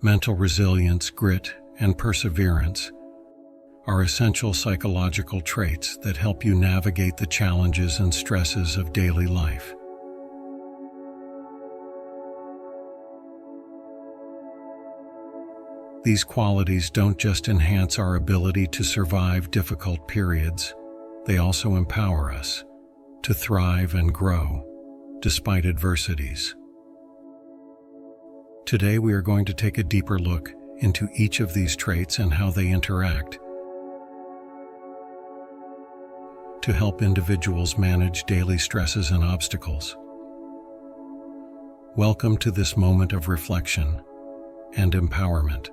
Mental resilience, grit, and perseverance are essential psychological traits that help you navigate the challenges and stresses of daily life. These qualities don't just enhance our ability to survive difficult periods, they also empower us to thrive and grow despite adversities. Today we are going to take a deeper look into each of these traits and how they interact to help individuals manage daily stresses and obstacles. Welcome to this moment of reflection and empowerment.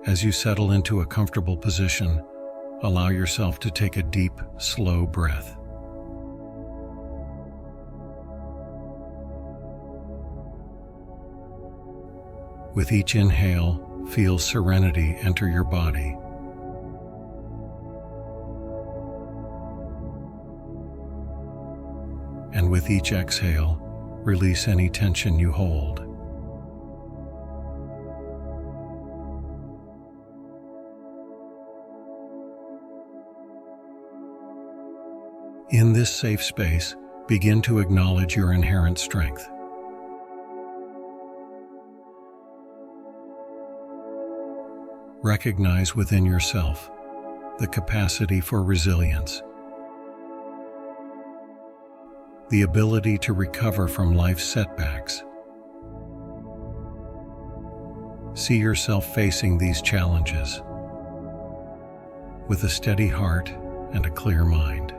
As you settle into a comfortable position, allow yourself to take a deep, slow breath. With each inhale, feel serenity enter your body. And with each exhale, release any tension you hold. In this safe space, begin to acknowledge your inherent strength. Recognize within yourself the capacity for resilience, the ability to recover from life's setbacks. See yourself facing these challenges with a steady heart and a clear mind.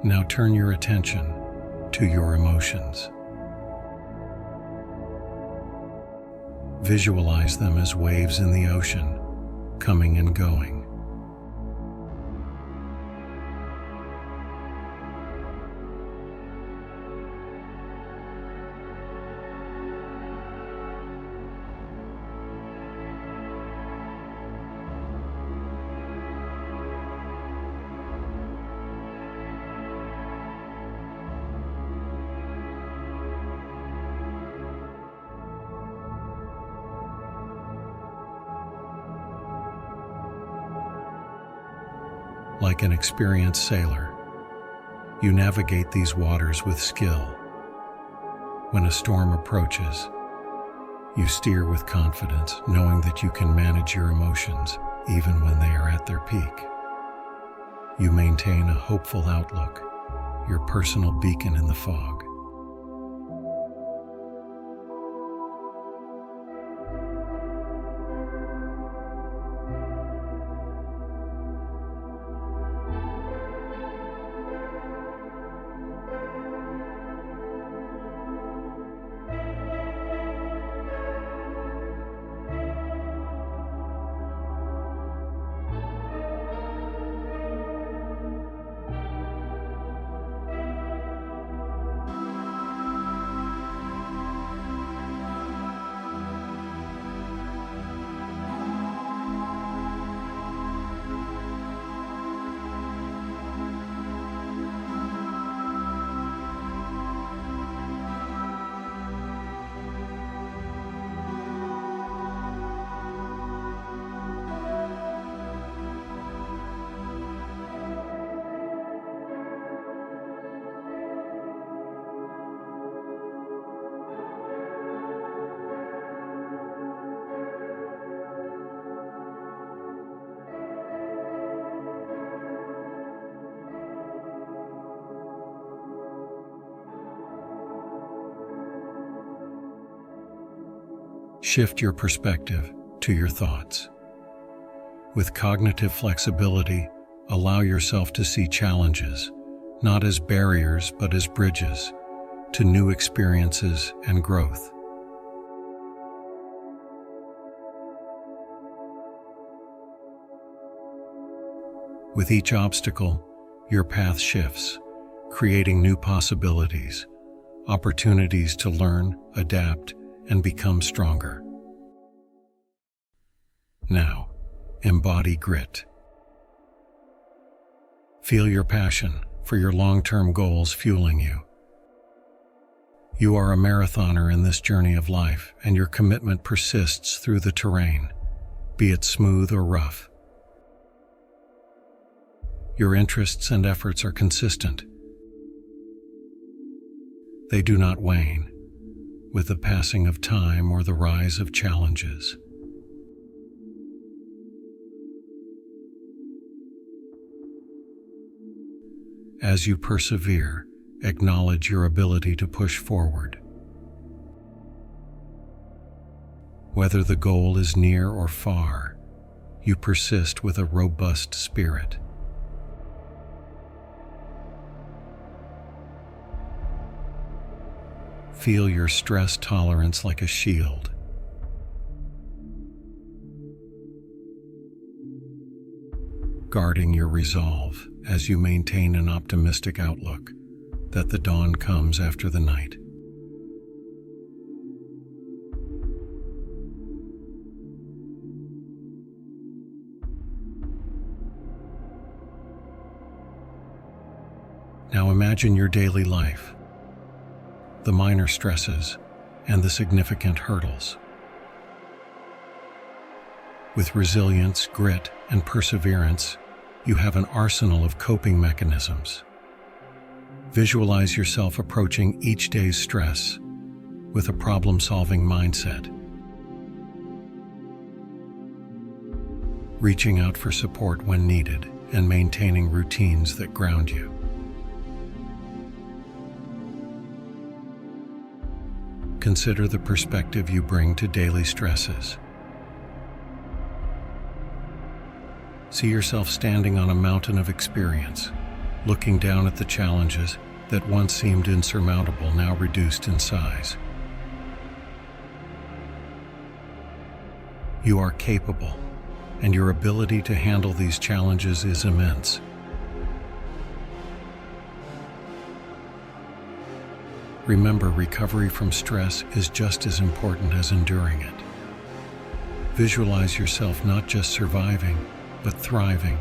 Now turn your attention to your emotions. Visualize them as waves in the ocean, coming and going. Like an experienced sailor, you navigate these waters with skill. When a storm approaches, you steer with confidence, knowing that you can manage your emotions even when they are at their peak. You maintain a hopeful outlook, your personal beacon in the fog. Shift your perspective to your thoughts. With cognitive flexibility, allow yourself to see challenges, not as barriers but as bridges to new experiences and growth. With each obstacle, your path shifts, creating new possibilities, opportunities to learn, adapt, and become stronger. Now, embody grit. Feel your passion for your long-term goals fueling you. You are a marathoner in this journey of life, and your commitment persists through the terrain, be it smooth or rough. Your interests and efforts are consistent. They do not wane with the passing of time or the rise of challenges. As you persevere, acknowledge your ability to push forward. Whether the goal is near or far, you persist with a robust spirit. Feel your stress tolerance like a shield. Guarding your resolve as you maintain an optimistic outlook that the dawn comes after the night. Now imagine your daily life, the minor stresses, and the significant hurdles. With resilience, grit, and perseverance, you have an arsenal of coping mechanisms. Visualize yourself approaching each day's stress with a problem-solving mindset, reaching out for support when needed, and maintaining routines that ground you. Consider the perspective you bring to daily stresses. See yourself standing on a mountain of experience, looking down at the challenges that once seemed insurmountable, now reduced in size. You are capable, and your ability to handle these challenges is immense. Remember, recovery from stress is just as important as enduring it. Visualize yourself not just surviving, but thriving.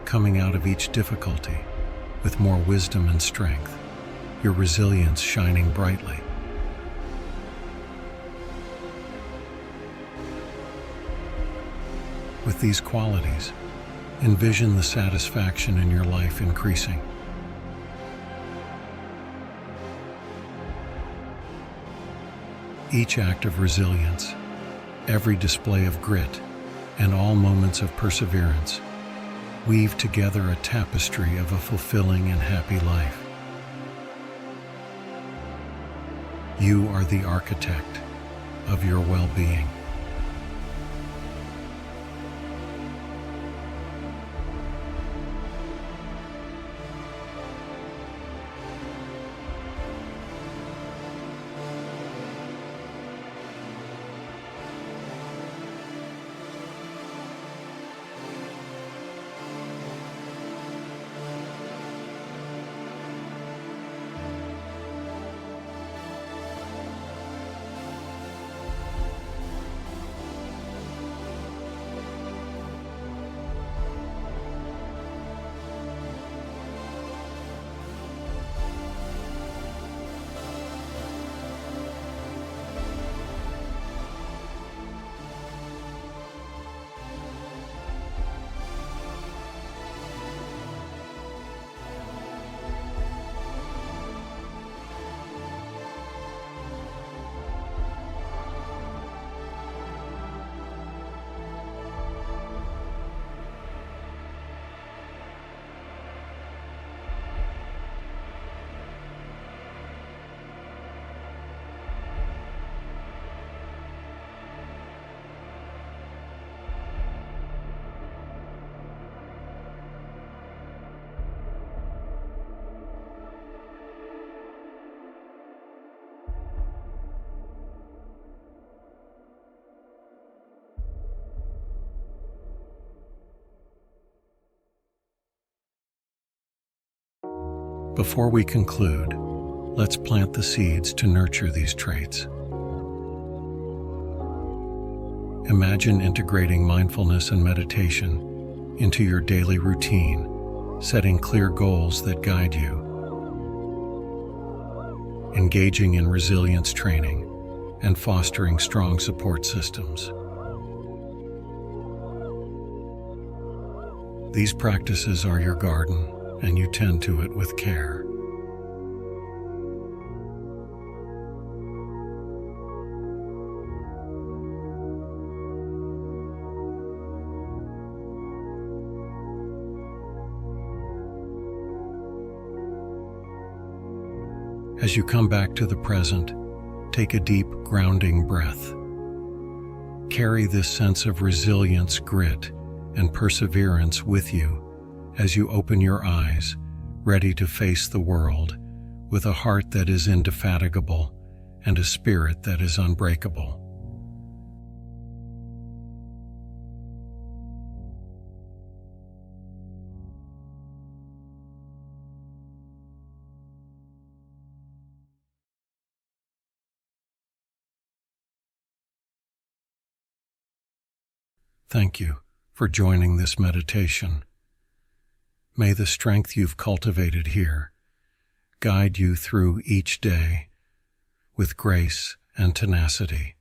Coming out of each difficulty with more wisdom and strength, your resilience shining brightly. With these qualities, envision the satisfaction in your life increasing. Each act of resilience, every display of grit, and all moments of perseverance weave together a tapestry of a fulfilling and happy life. You are the architect of your well-being. Before we conclude, let's plant the seeds to nurture these traits. Imagine integrating mindfulness and meditation into your daily routine, setting clear goals that guide you. Engaging in resilience training and fostering strong support systems. These practices are your garden, and you tend to it with care. As you come back to the present, take a deep, grounding breath. Carry this sense of resilience, grit, and perseverance with you as you open your eyes, ready to face the world with a heart that is indefatigable and a spirit that is unbreakable. Thank you for joining this meditation. May the strength you've cultivated here guide you through each day with grace and tenacity.